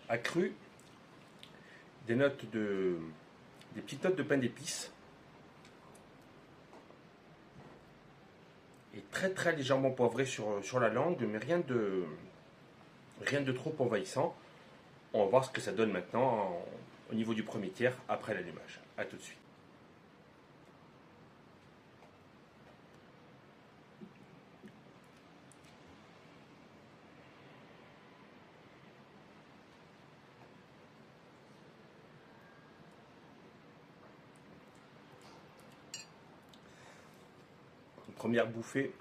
accru, des petites notes de pain d'épices et très très légèrement poivré sur la langue, mais rien de trop envahissant. On va voir ce que ça donne maintenant au niveau du premier tiers après l'allumage. A tout de suite. Une première bouffée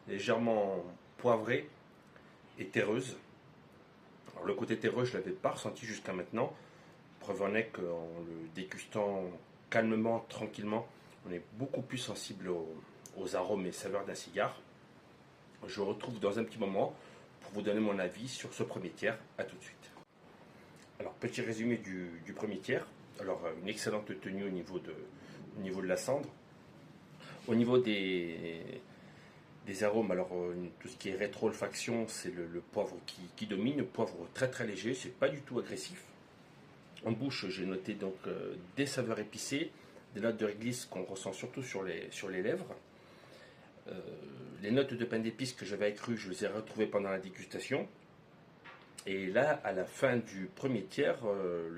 légèrement poivrée et terreuse. Alors, le côté terreux, je ne l'avais pas ressenti jusqu'à maintenant. Preuve en est qu'en le dégustant calmement, tranquillement, on est beaucoup plus sensible aux arômes et saveurs d'un cigare. Je vous retrouve dans un petit moment pour vous donner mon avis sur ce premier tiers. A tout de suite. Alors, petit résumé du premier tiers. Alors, une excellente tenue au niveau de la cendre. Au niveau des arômes, alors tout ce qui est rétro-olfaction, c'est le poivre qui domine. Le poivre très très léger, c'est pas du tout agressif. En bouche, j'ai noté donc des saveurs épicées, des notes de réglisse qu'on ressent surtout sur les lèvres. Les notes de pain d'épices que j'avais accrues, je les ai retrouvées pendant la dégustation. Et là, à la fin du premier tiers,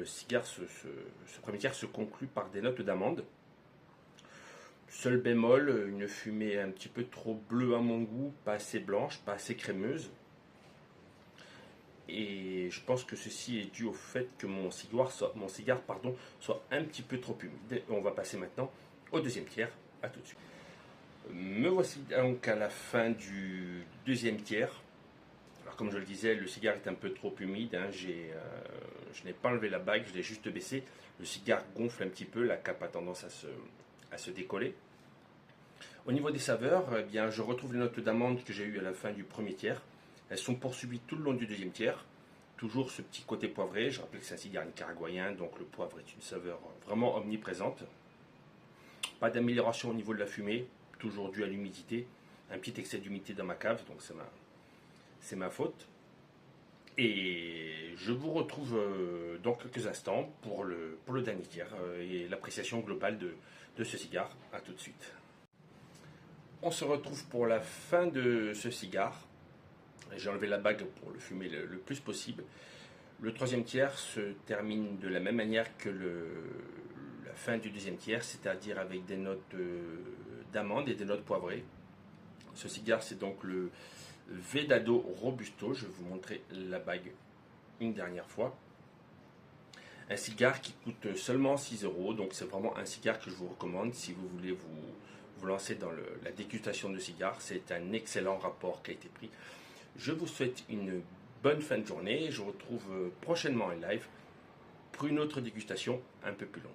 ce premier tiers se conclut par des notes d'amande. Seul bémol, une fumée un petit peu trop bleue à mon goût, pas assez blanche, pas assez crémeuse. Et je pense que ceci est dû au fait que mon cigare soit un petit peu trop humide. On va passer maintenant au deuxième tiers. A tout de suite. Me voici donc à la fin du deuxième tiers. Alors comme je le disais, le cigare est un peu trop humide. Je n'ai pas enlevé la bague, je l'ai juste baissé. Le cigare gonfle un petit peu, la cape a tendance à se décoller. Au niveau des saveurs, eh bien, je retrouve les notes d'amande que j'ai eues à la fin du premier tiers. Elles sont poursuivies tout le long du deuxième tiers. Toujours ce petit côté poivré. Je rappelle que c'est un cigare nicaraguayen, donc le poivre est une saveur vraiment omniprésente. Pas d'amélioration au niveau de la fumée, toujours dû à l'humidité. Un petit excès d'humidité dans ma cave, donc c'est ma faute. Et je vous retrouve dans quelques instants pour le dernier tiers et l'appréciation globale de ce cigare. A tout de suite. On se retrouve pour la fin de ce cigare. J'ai enlevé la bague pour le fumer le plus possible. Le troisième tiers se termine de la même manière que la fin du deuxième tiers, c'est-à-dire avec des notes d'amande et des notes poivrées. Ce cigare, c'est donc le Vedado Robusto. Je vais vous montrer la bague une dernière fois. Un cigare qui coûte seulement 6 euros, donc c'est vraiment un cigare que je vous recommande si vous voulez vous lancer dans la dégustation de cigares. C'est un excellent rapport qualité-prix. Je vous souhaite une bonne fin de journée et je vous retrouve prochainement en live pour une autre dégustation un peu plus longue.